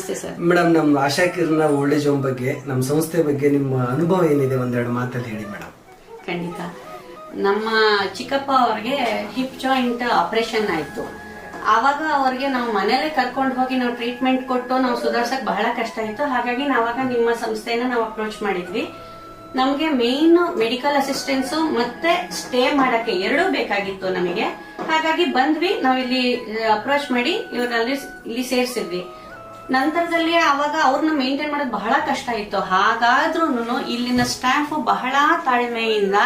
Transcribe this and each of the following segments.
ನಮಸ್ತೆ sir. Madam, ನಮ್ಮ ಆಶಾ ಕಿರಣ old age home ಬಗ್ಗೆ, ನಮ್ಮ ಸಂಸ್ಥೆ ಬಗ್ಗೆ ನಿಮ್ಮ ಅನುಭವ ಏನಿದೆ ಒಂದೆರಡು ಮಾತಲ್ಲಿ ಹೇಳಿ ಮೇಡಮ್. ಖಂಡಿತ. ನಮ್ಮ ಚಿಕ್ಕಪ್ಪ ಅವ್ರಿಗೆ ಹಿಪ್ ಜಾಯಿಂಟ್ ಆಪರೇಷನ್ ಆಯ್ತು. ಆವಾಗ ಅವ್ರಿಗೆ ನಾವು ಮನೇಲೆ ಕರ್ಕೊಂಡು ಹೋಗಿ ನಾವು ಟ್ರೀಟ್ಮೆಂಟ್ ಕೊಟ್ಟು ನಾವು ಸುಧಾರ್ಸಕ್ ಬಹಳ ಕಷ್ಟ ಇತ್ತು. ಹಾಗಾಗಿ ನಾವಾಗ ನಿಮ್ಮ ಸಂಸ್ಥೆನ ನಾವು ಅಪ್ರೋಚ್ ಮಾಡಿದ್ವಿ. ನಮ್ಗೆ ಮೇನ್ ಮೆಡಿಕಲ್ ಅಸಿಸ್ಟೆನ್ಸ್ ಮತ್ತೆ ಸ್ಟೇ ಮಾಡಕ್ಕೆ ಎರಡೂ ಬೇಕಾಗಿತ್ತು ನಮಗೆ. ಹಾಗಾಗಿ ಬಂದ್ವಿ, ನಾವಿಲ್ಲಿ ಅಪ್ರೋಚ್ ಮಾಡಿ ಇವ್ರಲ್ಲಿ ಇಲ್ಲಿ ಸೇರ್ಸಿದ್ವಿ. ನಂತರದಲ್ಲಿ ಅವಾಗ ಅವ್ರನ್ನ ಮೇಂಟೈನ್ ಮಾಡೋದು ಬಹಳ ಕಷ್ಟ ಇತ್ತು. ಹಾಗಾದ್ರೂ ಇಲ್ಲಿನ ಸ್ಟಾಫ್ ಬಹಳ ತಾಳ್ಮೆಯಿಂದ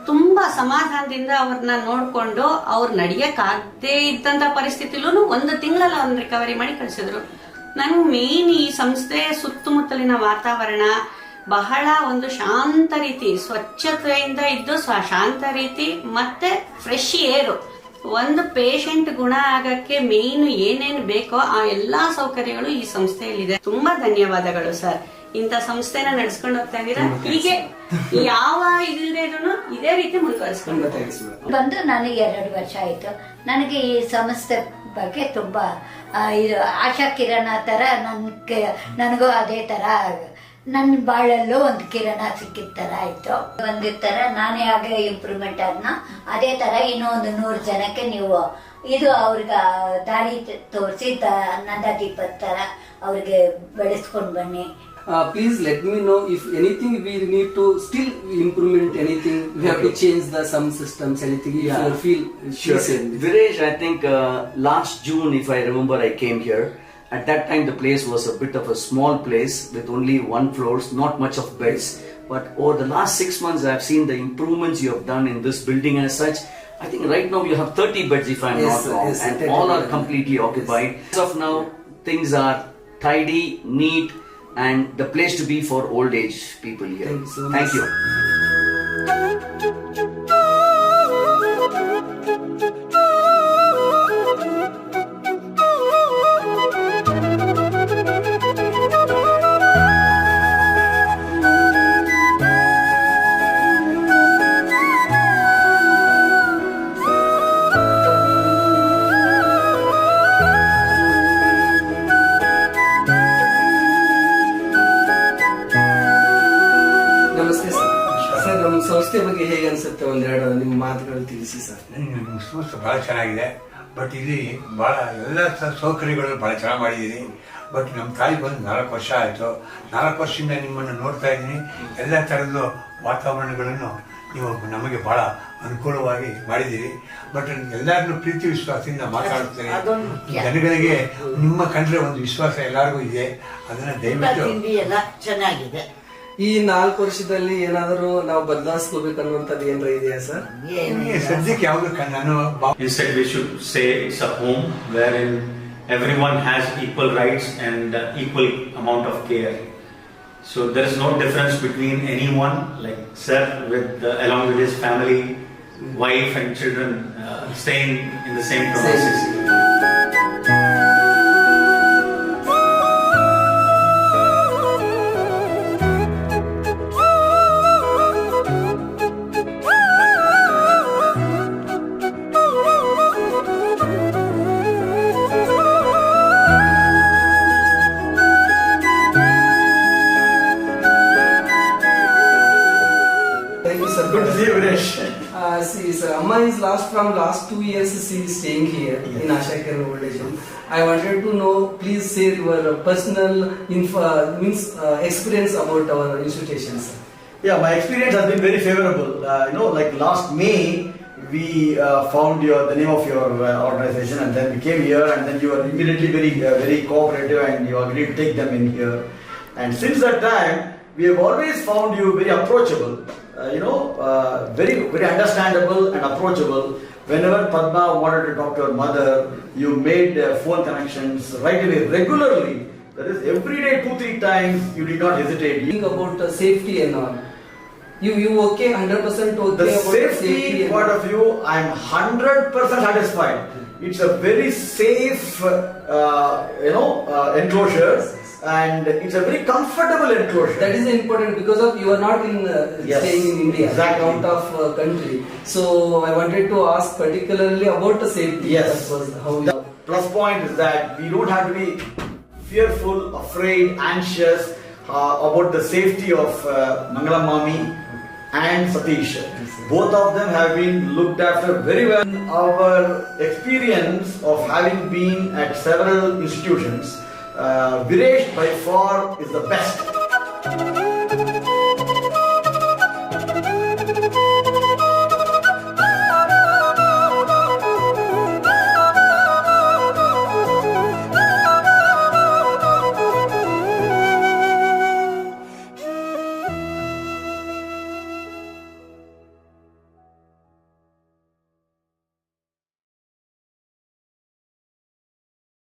ತುಂಬಾ ಸಮಾಧಾನದಿಂದ ಅವ್ರನ್ನ ನೋಡ್ಕೊಂಡು ಅವ್ರು ನಡಿಯಕ್ ಆಗದೆ ಇದ್ದಂತ ಪರಿಸ್ಥಿತಿಲೂ 1 ತಿಂಗಳಲ್ಲಿ ಅವ್ರನ್ನ ರಿಕವರಿ ಮಾಡಿ ಕಳಿಸಿದ್ರು. ನನ್ಗೆ ಮೇನ್ ಈ ಸಂಸ್ಥೆ ಸುತ್ತಮುತ್ತಲಿನ ವಾತಾವರಣ ಬಹಳ ಒಂದು ಶಾಂತ ರೀತಿ, ಸ್ವಚ್ಛತೆಯಿಂದ ಇದ್ದು ಶಾಂತ ರೀತಿ ಮತ್ತೆ ಫ್ರೆಶ್ ಏರು. ಒಂದು ಪೇಷಂಟ್ ಗುಣ ಆಗಕ್ಕೆ ಮೇನ್ ಏನೇನು ಬೇಕೋ ಆ ಎಲ್ಲಾ ಸೌಕರ್ಯಗಳು ಈ ಸಂಸ್ಥೆಯಲ್ಲಿದೆ. ತುಂಬಾ ಧನ್ಯವಾದಗಳು ಸರ್. ಇಂಥ ಸಂಸ್ಥೆನ ನಡೆಸ್ಕೊಂಡು ಹೋಗ್ತಾ ಇದೀರಾ. ಹೀಗೆ ಯಾವ ಇದಿಲ್ಲದೆ ಇದ್ರು ಇದೇ ರೀತಿ ಮುಂದುವರಿಸ್ಕೊಂಡು ಬಂದು ನನಗೆ 2 ವರ್ಷ ಆಯ್ತು. ನನಗೆ ಈ ಸಂಸ್ಥೆ ಬಗ್ಗೆ ತುಂಬಾ ಇದು ಆಶಾ ಕಿರಣ ತರ ನನಗೂ ಅದೇ ತರ ನನ್ನ ಬಾಳಲ್ಲೂ ಒಂದು ಕಿರಣ ಸಿಕ್ಕಿದ ತರ ಆಯ್ತು. ಒಂದು ತರ ನಾನೇ ಹಾಗೆ ಇಂಪ್ರೂವ್ಮೆಂಟ್ ಆದ್ನ ಅದೇ ತರ ಇನ್ನೂ ಒಂದು 100 ಜನಕ್ಕೆ ನೀವು ಇದು ಅವ್ರಿಗೆ ದಾರಿ ತೋರಿಸಿ ನಂದ ದೀಪದ ತರ ಅವ್ರಿಗೆ ಬೆಳೆಸ್ಕೊಂಡು ಬನ್ನಿ. Please let me know if anything we need to still improvement, anything we have to change some systems, anything if you feel. Sure. Virej, I think last June, if I remember, I came here. At that time, the place was a bit of a small place with only 1 floor, not much of beds. But over the last 6 months, I have seen the improvements you have done in this building and as such. I think right now you have 30 beds, if I am not wrong, and all are completely occupied. As of now, things are tidy, neat, and the place to be for old age people here. Thank you so much. Thank you. ನಮಸ್ತೆ sir. Sir, ನಮ್ಮ ಸಂಸ್ಥೆ ಬಗ್ಗೆ ಹೇಗೆ ಅನ್ಸುತ್ತೆ ಒಂದೆರಡು ನಿಮ್ಮ ಮಾತುಗಳು ತಿಳಿಸಿ ಸರ್. ನಿಮ್ಮ ಸಂಸ್ಥೆ ಬಹಳ ಚೆನ್ನಾಗಿದೆ. ಬಟ್ ಇಲ್ಲಿ ಬಹಳ ಎಲ್ಲ ಸೌಕರ್ಯಗಳು ಬಹಳ ಚೆನ್ನಾಗಿ ಮಾಡಿದ್ದೀರಿ. ಬಟ್ ನಮ್ಮ ತಾಯಿ ಬಂದು 4 ವರ್ಷ ಆಯಿತು. 4 ವರ್ಷದಿಂದ ನಿಮ್ಮನ್ನು ನೋಡ್ತಾ ಇದ್ದೀನಿ. ಎಲ್ಲ ಥರದ್ದು ವಾತಾವರಣಗಳನ್ನು ನೀವು ನಮಗೆ ಬಹಳ ಅನುಕೂಲವಾಗಿ ಮಾಡಿದ್ದೀರಿ. ಬಟ್ ಎಲ್ಲರನ್ನು ಪ್ರೀತಿ ವಿಶ್ವಾಸದಿಂದ ಮಾತಾಡುತ್ತೇನೆ. ಜನಗಳಿಗೆ ನಿಮ್ಮ ಕಂಡ್ರೆ ಒಂದು ವಿಶ್ವಾಸ ಎಲ್ಲರಿಗೂ ಇದೆ. ಅದನ್ನ ದಯವಿಟ್ಟು ಎಲ್ಲ ಚೆನ್ನಾಗಿದೆ. ಈ 4 ವರ್ಷದಲ್ಲಿ ಏನಾದರೂ ನಾವು ಬದಲಾಯಿಸ್ಕೋಬೇಕು ಅನ್ನುವಂಥದ್ದು ಏನಾರ ಇದೆಯಾ ಸರ್? ಸದ್ಯಕ್ಕೆ ಯಾವುದು ನಾನು Instead, we should say it's a home wherein everyone has equal rights and equal amount of care. So there is no difference between anyone, like sir along with his family, wife and children staying in the same premises. Thank you sir. Good to see you, Viresh. See sir, Amma is from last 2 years she is staying here in Asha Kiran Old Age Home. I wanted to know, please share your personal experience about our institutions. Yeah, my experience has been very favorable. Like last May, we found the name of your organization, and then we came here, and then you were immediately very cooperative, and you agreed to take them in here. And since that time, we have always found you very approachable. Very understandable and approachable. Whenever Padma wanted to talk to her mother, you made phone connections right away, regularly. That is, every day 2-3 times, you did not hesitate. Think about safety and all. You okay, 100% okay The about safety point of view, I am 100% satisfied. It's a very safe, enclosure. And it's a very comfortable enclosure. That is important because of you are not in staying in India, exactly. Out of country. So I wanted to ask particularly about the safety. Yes. That was how the plus point is that we don't have to be fearful, afraid, anxious about the safety of Mangalam Mami and Satish. Both of them have been looked after very well. Our experience of having been at several institutions, Viresh by far is the best.